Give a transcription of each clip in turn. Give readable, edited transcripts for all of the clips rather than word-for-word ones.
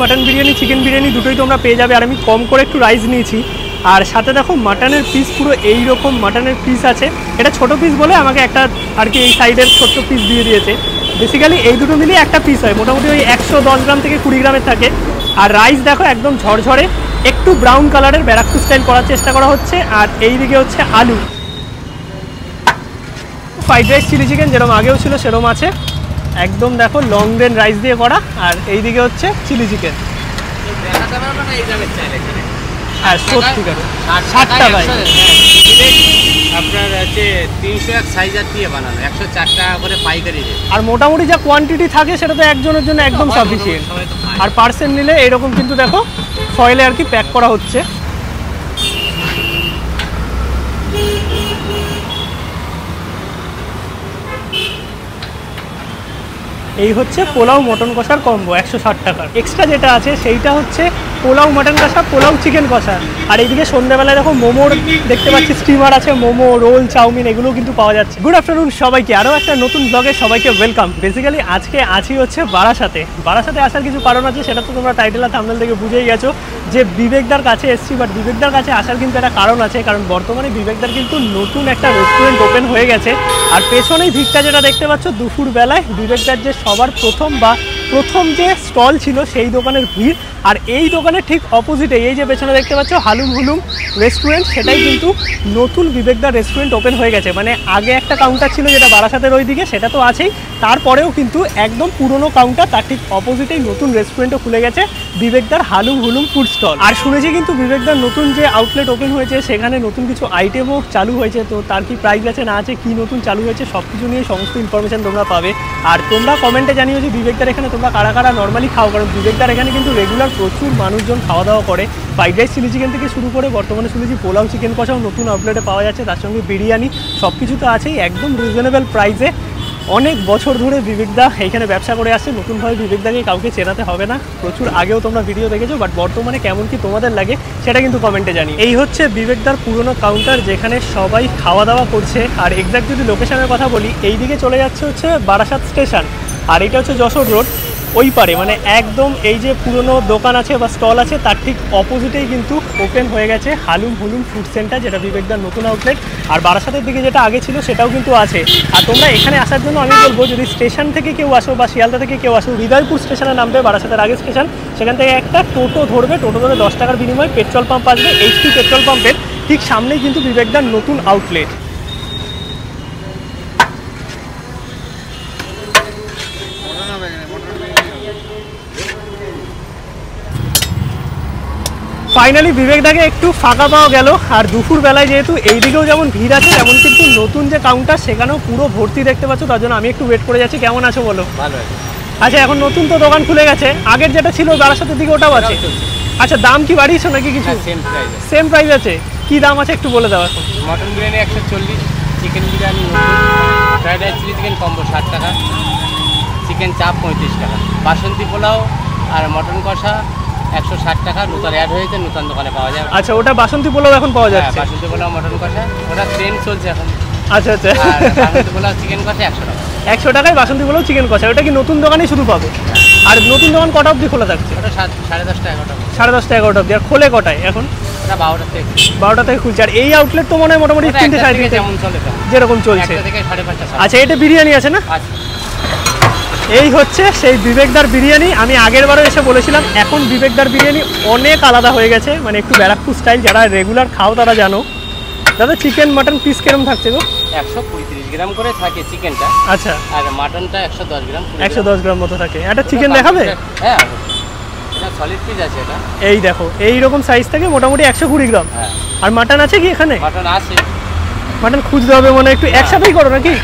Mutton biryani chicken biryani দুটোই তোমরা পেয়ে যাবে। আর আমি কম করে একটু রাইস নিয়েছি। আর সাথে দেখো মাটনের পিস পুরো এই রকম মাটনের পিস আছে। এটা ছোট পিস বলে আমাকে একটা আর কি এই সাইডের ছোট্ট পিস দিয়ে দিয়েছে। বেসিক্যালি এই দুটো মিলিয়ে একটা পিস হয়, মোটামুটি ওই 110 গ্রাম থেকে 20 গ্রামের থাকে। আর রাইস দেখো একদম ঝরঝরে একটু ব্রাউন কালারের ব্যারাকপুর স্টাইল করার চেষ্টা করা হচ্ছে। আর এই দিকে হচ্ছে আলু, ফ্রাইড রাইস চিলি চিকেন যেরকম আগেও ছিল সেরকম আছে, একদম দেখো লং গ্রেন রাইস দিয়ে করা। আর এই দিকে হচ্ছে চিলি চিকেন। হ্যাঁ 60 টাকা, 60 টাকায় আপনার হচ্ছে 301 সাইজার দিয়ে বানানো, 104 টাকা করে পাইকারি রেট। আর মোটামুটি যা কোয়ান্টিটি থাকে সেটা তো একজনের জন্য একদম সাফিসিয়েন্ট। আর পার্সেল নিলে এরকম কিন্তু দেখো ফয়েলে আর কি প্যাক করা হচ্ছে। এই হচ্ছে পোলাও মটন কষার কম্বো 160 টাকার। এক্সট্রা যেটা আছে সেইটা হচ্ছে পোলাও মটন কষা, পোলাও চিকেন কষা। আর এইদিকে সন্ধ্যাবেলায় দেখো মোমোর দেখতে পাচ্ছি স্টিমার আছে, মোমো রোল চাউমিন এগুলো কিন্তু পাওয়া যাচ্ছে। গুড আফটারনুন সবাইকে, আরও একটা নতুন ব্লগে সবাইকে ওয়েলকাম। বেসিক্যালি আজকে আছি হচ্ছে বারাসাতে। বারাসাতে আসার কিছু কারণ আছে, সেটা তো তোমরা টাইটেল আর থাম্বনেল থেকে বুঝেই গেছো যে বিবেকদার কাছে এসেছি। বাট বিবেকদার কাছে আসার কিন্তু একটা কারণ আছে, কারণ বর্তমানে বিবেকদার কিন্তু নতুন একটা রেস্টুরেন্ট ওপেন হয়ে গেছে। আর পেছনেই ভিড়টা যেটা দেখতে পাচ্ছ দুপুর বেলায় বিবেকদার যে সবার প্রথম যে স্টল ছিল সেই দোকানের ভিড়। আর এই দোকানের ঠিক অপোজিটে এই যে পেছনে দেখতে পাচ্ছ হালুম হুলুম রেস্টুরেন্ট, সেটাই কিন্তু নতুন বিবেকদার রেস্টুরেন্ট ওপেন হয়ে গেছে। মানে আগে একটা কাউন্টার ছিল যেটা বারাসাতের ওই দিকে, সেটা তো আছেই, তারপরেও কিন্তু একদম পুরনো কাউন্টার, তার ঠিক অপোজিটেই নতুন রেস্টুরেন্টও খুলে গেছে বিবেকদার হালুম হুলুম ফুড স্টল। আর শুনেছি কিন্তু বিবেকদার নতুন যে আউটলেট ওপেন হয়েছে সেখানে নতুন কিছু আইটেমও চালু হয়েছে। তো তার কি প্রাইস আছে না আছে, কি নতুন চালু হয়েছে, সব কিছু নিয়ে সমস্ত ইনফরমেশন তোমরা পাবে। আর তোমরা কমেন্টে জানিও যে বিবেকদার এখানে তোমরা কারা কারা নর্মালি খাও, কারণ বিবেকদার এখানে কিন্তু রেগুলার প্রচুর মানুষজন খাওয়া দাওয়া করে। ফ্রাইড রাইস চিলি চিকেন থেকে শুরু করে বর্তমানে শুনেছি পোলাও চিকেন কষাও নতুন আউটলেটে পাওয়া যাচ্ছে, তার সঙ্গে বিরিয়ানি, সব কিছু তো আছেই একদম রিজনেবল প্রাইসে। অনেক বছর ধরে বিবেকদা এইখানে ব্যবসা করে আসছে, নতুনভাবে বিবেকদাকে কাউকে চেনাতে হবে না। প্রচুর আগেও তোমরা ভিডিও দেখেছো, বাট বর্তমানে কেমন কি তোমাদের লাগে সেটা কিন্তু কমেন্টে জানি। এই হচ্ছে বিবেকদার পুরনো কাউন্টার যেখানে সবাই খাওয়া দাওয়া করছে। আর এক্স্যাক্ট যদি লোকেশনের কথা বলি, এই দিকে চলে যাচ্ছে হচ্ছে বারাসাত স্টেশন, আর এটা হচ্ছে যশোর রোড ওই পারে। মানে একদম এই যে পুরনো দোকান আছে বা স্টল আছে তার ঠিক অপোজিটেই কিন্তু ওপেন হয়ে গেছে হালুম হুলুম ফুড সেন্টার, যেটা বিবেকদার নতুন আউটলেট। আর বারাসাতের দিকে যেটা আগে ছিল সেটাও কিন্তু আছে। আর তোমরা এখানে আসার জন্য আমি বলবো, যদি স্টেশন থেকে কেউ আসো বা শিয়ালদা থেকে কেউ আসো, হৃদয়পুর স্টেশনে নামবে, বারাসাতের আগে স্টেশন, সেখান থেকে একটা টোটো ধরবে, টোটো ধরে 10 টাকার বিনিময়ে পেট্রোল পাম্প আসবে। এইচপি পেট্রোল পাম্পের ঠিক সামনেই কিন্তু বিবেকদার নতুন আউটলেট। ফাইনালি বিবেকদাকে একটু ফাঁকা পাওয়া গেল। আর দুপুর বেলায় যেহেতু এইদিকেও যেমন ভিড় আছে, তেমন কিন্তু নতুন যে কাউন্টার সেখানেও পুরো ভর্তি দেখতে পাচ্ছ, তার জন্য আমি একটু ওয়েট করে যাচ্ছি। কেমন আছো বলো? ভালো আছে। আচ্ছা, এখন নতুন তো দোকান খুলে গেছে, আগের যেটা ছিল বারাসাতের দিকে ওটাও আছে? আচ্ছা, দাম কি বাড়িয়েছো নাকি কিছু? সেম প্রাইস আছে। কি দাম আছে একটু বলে দাও। এখন mutton biryani 140, chicken biryani 90, fried rice chilli chicken combo 60 টাকা, চিকেন চাপ 35 টাকা, বাসন্তী পোলাও আর মটন কষা 160 টাকা। নতুন অ্যাড হয়েছে, নতুন দোকানে পাওয়া যায়। আচ্ছা, ওটা বাসন্তী পোলাও এখন পাওয়া যাচ্ছে? বাসন্তী পোলাও মটন কষা ওটা ট্রেন্ড চলছে এখন। আচ্ছা আচ্ছা, বাসন্তী পোলাও চিকেন কষা 100 টাকা। 100 টাকায় বাসন্তী পোলাও চিকেন কষা, ওটা কি নতুন দোকানেই শুধু পাবে? আর নতুন দোকান কটা অবধি খোলা থাকছে? ওটা 10:30 11টা। 10:30 11টা অবধি। আর খোলে কটায় এখন? ওটা 12টা থেকে খুলছে। আর এই আউটলেট তো মনে হয় মোটামুটি 3টে 3:30 যেমন চলে যেরকম চলছে। 1টা থেকে 5:30টা। আচ্ছা, এটা বিরিয়ানি আছে না? এই হচ্ছে সেই বিবেকদার বিরিয়ানি। আমি আগের বারও এসে বলেছিলাম, এখন বিবেকদার বিরিয়ানি অনেক আলাদা হয়ে গেছে, মানে একটু ব্যারাকপুর স্টাইল। যারা রেগুলার খাও তারা জানো। দাদা, চিকেন মাটন পিস কিরকম থাকছে গো? 135 গ্রাম করে থাকে চিকেনটা। আচ্ছা, আর মাটনটা 110 গ্রাম। 110 গ্রাম মতো থাকে। একটা চিকেন দেখাবে? হ্যাঁ, এটা সলিড পিস আছে। এটা এই দেখো, এই রকম সাইজ থাকে, মোটামুটি 120 গ্রাম। হ্যাঁ। আর মাটন আছে কি এখানে? মাটন আছে। মাটন খুঁজতে হবে মনে একটু, একসাথেই করো নাকি?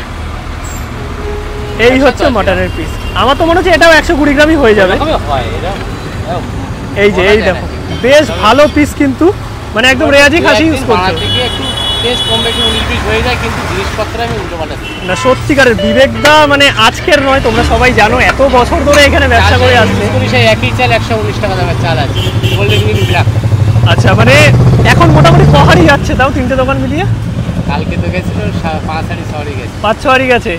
এই হচ্ছে মাটনের পিস। আমার তো মনে হচ্ছে এটাও 120 গ্রামই হয়ে যাবে। এই যে এই দেখো, বেশ ভালো পিস কিন্তু, মানে একদম রেয়াজি খাসি ইউজ করছে। টেস্ট কম বেশি 19-20 হয়ে যায়, কিন্তু জিনিসপত্র আমি উল্টো পাল্টা না। সত্যিকারের বিবেকদা মানে আজকের নয়, তোমরা সবাই জানো, এত বছর ধরে এখানে ব্যবসা করে আসছে। সেই একই চাল 119 টাকা দামের চাল আছে, গোল্ডেন মিল ব্ল্যাক। আচ্ছা, মানে এখন মোটামুটি কহারি যাচ্ছে তাও 3টে দোকান মিলিয়ে? কালকে তো গেছিল 5-6 গেছে। 5-6 গেছে।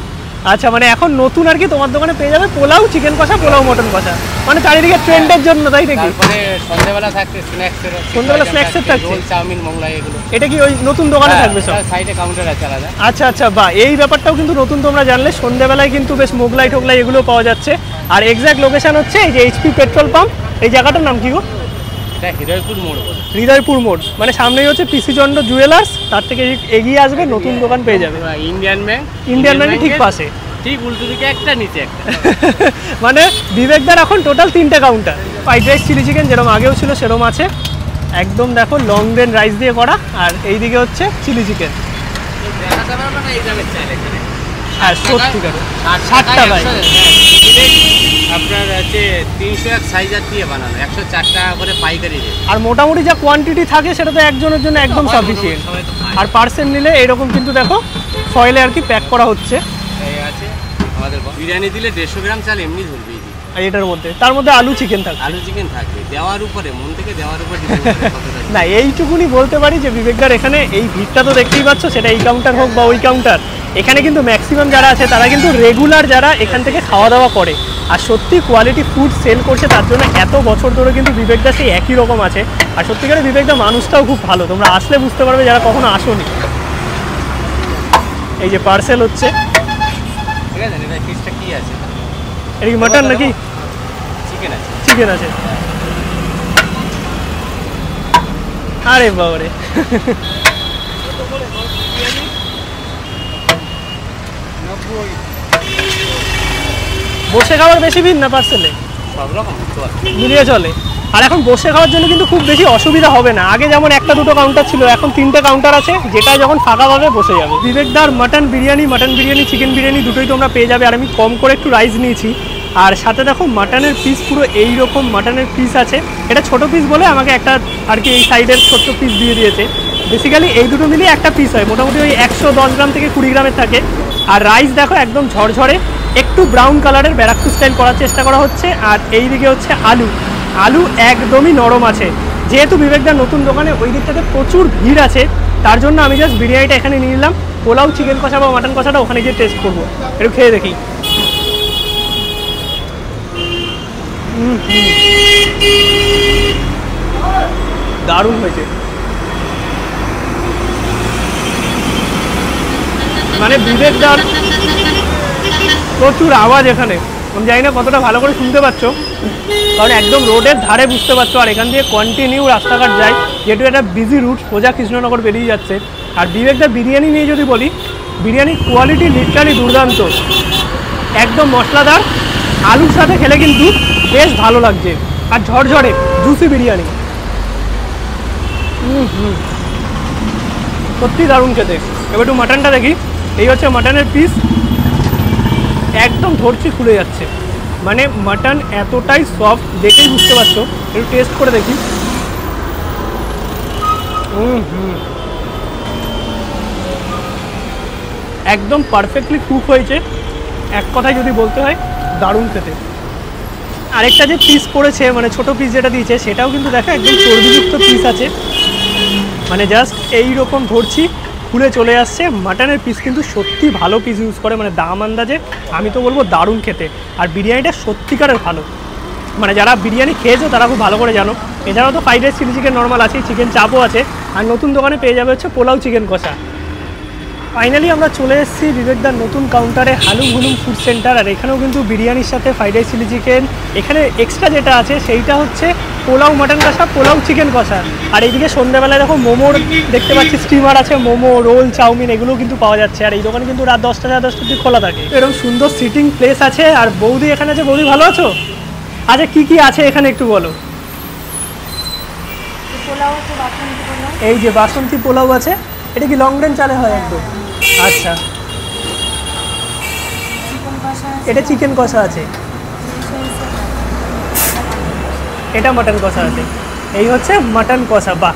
আচ্ছা, মানে এখন নতুন আর কি তোমার দোকানে পেয়ে যাবে পোলাও চিকেন কষা, পোলাও মটন কষা, মানে চারিদিকে ট্রেন্ডের জন্য, তাই নাকি? তারপরে সন্ধ্যাবেলা থাকছে স্ন্যাক্সের, সন্ধ্যাবেলা স্ন্যাক্সের থাকছে রোল, চাউমিন, মোগলাই এগুলো। এটা কি ওই নতুন দোকানে থাকবে সব? সাইডে কাউন্টার আছে আলাদা। আচ্ছা আচ্ছা, বাহ, এই ব্যাপারটাও কিন্তু নতুন তোমরা জানলে। সন্ধ্যাবেলায় কিন্তু বেশ মোগলাই টোগলাই এগুলো পাওয়া যাচ্ছে। আর এক্স্যাক্ট লোকেশন হচ্ছে এই যে এইচপি পেট্রোল পাম্প। এই জায়গাটার নাম কি গো? এটা হৃদয়পুর মোড় বলে। হৃদয়পুর মোড়, মানে সামনেই হচ্ছে পিসি চন্দ্র জুয়েলার্স, তার থেকে এগিয়ে আসবে নতুন দোকান পেয়ে যাবে। ইন্ডিয়ান ব্যাংক, ইন্ডিয়ান ব্যাংকের ঠিক পাশে, ঠিক উল্টো দিকে একটা, নিচে একটা। মানে বিবেকদার এখন টোটাল 3টে counter. Fried rice, chilli chicken যেরকম আগেও ছিল সেরকম আছে, একদম দেখো লং গ্রেন রাইস দিয়ে করা। আর এইদিকে হচ্ছে চিলি চিকেন। হ্যাঁ, সত্যিকার 60 টাকায় আপনার হচ্ছে 301 সাইজার দিয়ে বানানো, 104 টাকা করে পাইকারি রেট। আর মোটামুটি যা কোয়ান্টিটি থাকে সেটা তো একজনের জন্য একদম সাফিসিয়েন্ট। আর পার্সেল নিলে এরকম কিন্তু দেখো ফয়েলে আর কি প্যাক করা হচ্ছে। এই আছে আমাদের বিরিয়ানি দিলে 150 গ্রাম চাল এমনি ধরবে। আর এটার মধ্যে, তার মধ্যে আলু চিকেন থাকবে। আলু চিকেন থাকবে, দেওয়ার উপরে, মন থেকে দেওয়ার উপরে। না, এইটুকুনি বলতে পারি যে বিবেকদার এখানে এই ভিড়টা তো দেখতেই পাচ্ছ, সেটা এই কাউন্টার হোক বা ওই কাউন্টার, এখানে কিন্তু ম্যাক্সিমাম যারা আছে তারা কিন্তু রেগুলার যারা এখান থেকে খাওয়া দাওয়া করে। আর সত্যি কোয়ালিটি ফুড সেল করছে, তার জন্য এত বছর ধরে কিন্তু বিবেকদা সেই একই রকম আছে। আর সত্যিকারে বিবেকদা মানুষটাও খুব ভালো, তোমরা আসলে বুঝতে পারবে যারা কখনো আসোনি। এই যে পার্সেল হচ্ছে, ঠিক আছে। এটা ফিশটা কি আছে? এটা কি মাটন নাকি চিকেন আছে? চিকেন আছে। আরে বাবারে, বসে খাওয়ার বেশি ভিড় না পার্সেলে? সব রকম মিলিয়ে চলে। আর এখন বসে খাওয়ার জন্য কিন্তু খুব বেশি অসুবিধা হবে না। আগে যেমন 1-2 কাউন্টার ছিল, এখন 3টে কাউন্টার আছে, যেটা যখন ফাঁকা পাবে বসে যাবে। বিবেকদার মাটন বিরিয়ানি, চিকেন বিরিয়ানি দুটোই তোমরা পেয়ে যাবে। আর আমি কম করে একটু রাইস নিয়েছি। আর সাথে দেখো মাটনের পিস পুরো এই রকম মাটনের পিস আছে। এটা ছোট পিস বলে আমাকে একটা আর কি এই সাইডের ছোট্ট পিস দিয়ে দিয়েছে। বেসিক্যালি এই দুটো মিলিয়ে একটা পিস হয়, মোটামুটি ওই 110 গ্রাম থেকে 20 গ্রামের থাকে। আর রাইস দেখো একদম ঝরঝরে, একটু ব্রাউন কালারের ব্যারাকপু স্টাইল করার চেষ্টা করা হচ্ছে। আর এই দিকে হচ্ছে আলু একদমই নরম আছে। যেহেতু বিবেকদার নতুন দোকানে ওই দিকটাতে প্রচুর ভিড় আছে, তার জন্য আমি জাস্ট বিরিয়ানিটা এখানে নিয়ে নিলাম। পোলাও চিকেন কষা বা মাটন কষাটা ওখানে গিয়ে টেস্ট করবো, একটু খেয়ে দেখি। দারুণ হয়েছে, মানে বিবেকদার প্রচুর আওয়াজ এখানে, আমি জানি না কতটা ভালো করে শুনতে পাচ্ছ, কারণ একদম রোডের ধারে বুঝতে পারছো। আর এখান দিয়ে কন্টিনিউ রাস্তাঘাট যায়, যেহেতু একটা বিজি রুট, সোজা কৃষ্ণনগর বেরিয়ে যাচ্ছে। আর বিবেকদার বিরিয়ানি নিয়ে যদি বলি, বিরিয়ানির কোয়ালিটি লিটারালি দুর্দান্ত, একদম মশলাদার। আলুর সাথে খেলে কিন্তু বেশ ভালো লাগছে। আর ঝরঝরে জুসি বিরিয়ানি, সত্যি দারুণ খেতে। এবার একটু মাটনটা দেখি। এই হচ্ছে মাটনের পিস, একদম ধরছি খুলে যাচ্ছে, মানে মাটন এতটাই সফট, দেখেই বুঝতে পারছো। একটু টেস্ট করে দেখি। একদম পারফেক্টলি কুক হয়েছে, এক কথায় যদি বলতে হয় দারুণ খেতে। আরেকটা যে পিস পড়েছে, মানে ছোট পিস যেটা দিয়েছে, সেটাও কিন্তু দেখো একদম চর্বিযুক্ত পিস আছে, মানে জাস্ট এইরকম ধরছি খুলে চলে আসছে। মাটনের পিস কিন্তু সত্যি ভালো পিস ইউজ করে, মানে দাম আন্দাজে আমি তো বলবো দারুণ খেতে। আর বিরিয়ানিটা সত্যিকারের ভালো, মানে যারা বিরিয়ানি খেয়েছো তারা খুব ভালো করে জানো। এছাড়াও তো fried rice, chilli chicken normal আছে, চিকেন চাপও আছে। আর নতুন দোকানে পেয়ে যাবে হচ্ছে পোলাও চিকেন কষা। ফাইনালি আমরা চলে এসেছি বিবেকদার নতুন কাউন্টারে, হালুম হুলুম ফুড সেন্টার। আর এখানেও কিন্তু বিরিয়ানির সাথে ফ্রাইড রাইস, চিলি চিকেন, এখানে এক্সট্রা যেটা আছে সেইটা হচ্ছে পোলাও মাটন কষা, পোলাও চিকেন কষা। আর এইদিকে সন্ধ্যাবেলায় দেখো মোমোর দেখতে পাচ্ছি, স্টিমার আছে, মোমো, রোল, চাউমিন এগুলো কিন্তু পাওয়া যাচ্ছে। আর এই দোকানে কিন্তু রাত 10টা 10টা অবধি খোলা থাকে। এরকম সুন্দর সিটিং প্লেস আছে। আর বৌদি এখানে আছে। বৌদি ভালো আছো? আচ্ছা, কি আছে এখানে একটু বলো। এই যে বাসন্তী পোলাও আছে, এটা কি লং রেঞ্জ চালে হয় একদম? আচ্ছা, এটা চিকেন কষা আছে, এটা মাটন কষা আছে। এই হচ্ছে মাটন কষা। বাহ,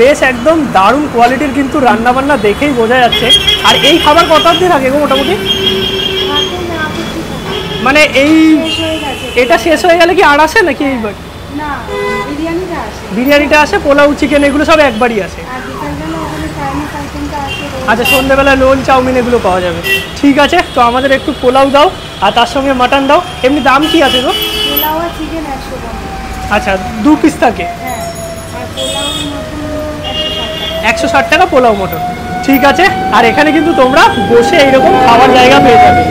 বেশ একদম দারুণ কোয়ালিটির কিন্তু রান্নাবান্না, দেখেই বোঝা যাচ্ছে। আর এই খাবার কত দিন আগে গো মোটামুটি? মানে এই এটা শেষ হয়ে গেলে কি আর আসে নাকি? এইবার বিরিয়ানিটা আসে, পোলাও চিকেন এগুলো সব একবারই আসে। আচ্ছা, সন্ধ্যেবেলায় রোল চাউমিন এগুলো পাওয়া যাবে। ঠিক আছে, তো আমাদের একটু পোলাও দাও আর তার সঙ্গে মাটন দাও। এমনি দাম কি আছে গো? পোলাও আর চিকেন 150। আচ্ছা, 2 পিস থাকে। হ্যাঁ, আর পোলাও মটন 160 টাকা পোলাও মটন। ঠিক আছে, আর এখানে কিন্তু তোমরা বসে এইরকম খাওয়ার জায়গা পেয়ে যাবে।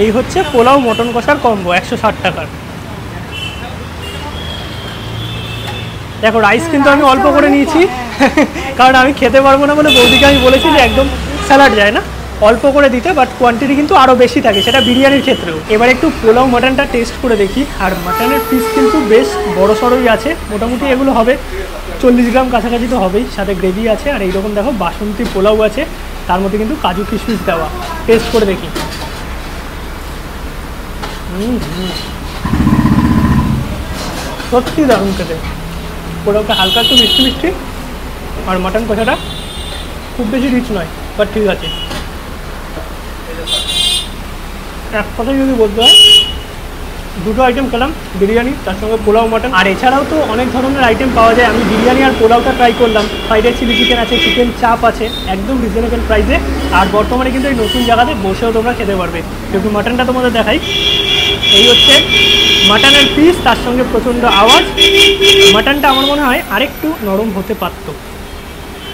এই হচ্ছে পোলাও মটন কষার কম্বো 160 টাকার। দেখো রাইস কিন্তু আমি অল্প করে নিয়েছি, কারণ আমি খেতে পারবো না বলে বৌদিকে আমি বলেছি যে একদম স্যালাড যায় না, অল্প করে দিতে, বাট কোয়ান্টিটি কিন্তু আরও বেশি থাকে, সেটা বিরিয়ানির ক্ষেত্রেও। এবার একটু পোলাও মাটনটা টেস্ট করে দেখি। আর মাটনের পিস কিন্তু বেশ বড় সড়োই আছে, মোটামুটি এগুলো হবে 40 গ্রাম কাছাকাছি তো হবেই, সাথে গ্রেভি আছে। আর এইরকম দেখো বাসন্তী পোলাও আছে, তার মধ্যে কিন্তু কাজু কিশমিশ দেওয়া। টেস্ট করে দেখি। সত্যি দারুণ খেতে। পোলাওটা হালকা একটু মিষ্টি মিষ্টি, আর মাটন কষাটা খুব বেশি রিচ নয়, বাট ঠিক আছে। এক কথায় যদি বলতে হয়, দুটো আইটেম খেলাম, বিরিয়ানি তার সঙ্গে পোলাও মাটন। আর এছাড়াও তো অনেক ধরনের আইটেম পাওয়া যায়। আমি বিরিয়ানি আর পোলাওটা ট্রাই করলাম। ফ্রাইড রাইস, চিলি চিকেন আছে, চিকেন চাপ আছে, একদম রিজনেবল প্রাইসে। আর বর্তমানে কিন্তু এই নতুন জায়গাতে বসেও তোমরা খেতে পারবে। একটু মাটনটা তোমাদের দেখাই। এই হচ্ছে মাটনের পিস, তার সঙ্গে প্রচণ্ড আওয়াজ। মাটনটা আমার মনে হয় আরেকটু নরম হতে পারতো।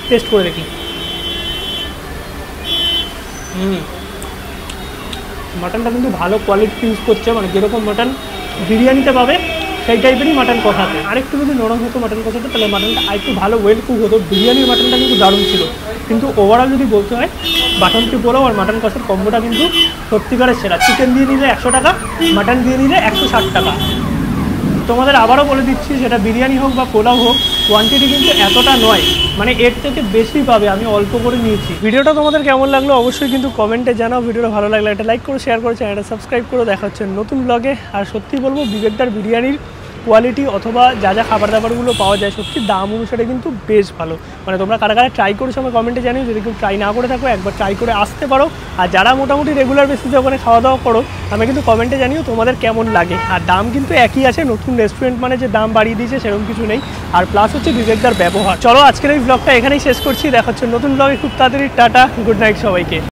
টেস্ট করে দেখি। মাটনটা কিন্তু ভালো কোয়ালিটি ইউজ করছে, মানে যেরকম মাটন বিরিয়ানিতে পাবে সেই টাইপেরই মাটন কষাতে। আরেকটু যদি নরম হতো মাটন কষাতে, তাহলে মাটনটা আরেকটু ভালো ওয়েল কুক হতো। বিরিয়ানির মাটনটা কিন্তু দারুণ ছিল। কিন্তু ওভারঅল যদি বলতে হয়, বাসন্তী পোলাও আর মাটন কষার কম্বোটা কিন্তু সত্যিকারের সেরা। চিকেন দিয়ে নিলে 100 টাকা, মাটন দিয়ে নিলে 160 টাকা। তোমাদের আবারও বলে দিচ্ছি, সেটা বিরিয়ানি হোক বা পোলাও হোক, কোয়ান্টিটি কিন্তু এতটা নয়, মানে এর থেকে বেশি পাবে। আমি অল্প করে নিয়েছি। ভিডিওটা তোমাদের কেমন লাগলো অবশ্যই কিন্তু কমেন্টে জানাও। ভিডিওটা ভালো লাগলে একটা লাইক করো, শেয়ার করো, চ্যানেলটা সাবস্ক্রাইব করো। দেখা হচ্ছে নতুন ব্লগে। আর সত্যি বলবো, বিবেকদার বিরিয়ানির কোয়ালিটি অথবা যা যা খাবার দাবারগুলো পাওয়া যায়, সত্যি দাম অনুসারে কিন্তু বেশ ভালো। মানে তোমরা কারা কারা ট্রাই করেছো আমার কমেন্টে জানিও। যদি কেউ ট্রাই না করে থাকো, একবার ট্রাই করে আসতে পারো। আর যারা মোটামুটি রেগুলার বেসিসে ওখানে খাওয়া দাওয়া করো, আমি কিন্তু কমেন্টে জানিও তোমাদের কেমন লাগে। আর দাম কিন্তু একই আছে, নতুন রেস্টুরেন্ট মানে যে দাম বাড়িয়ে দিয়েছে সেরকম কিছু নেই। আর প্লাস হচ্ছে বিবেকদার ব্যবহার। চলো আজকের এই ব্লগটা এখানেই শেষ করছি। দেখা হচ্ছে নতুন ব্লগে খুব তাড়াতাড়ি। টাটা, গুড নাইট সবাইকে।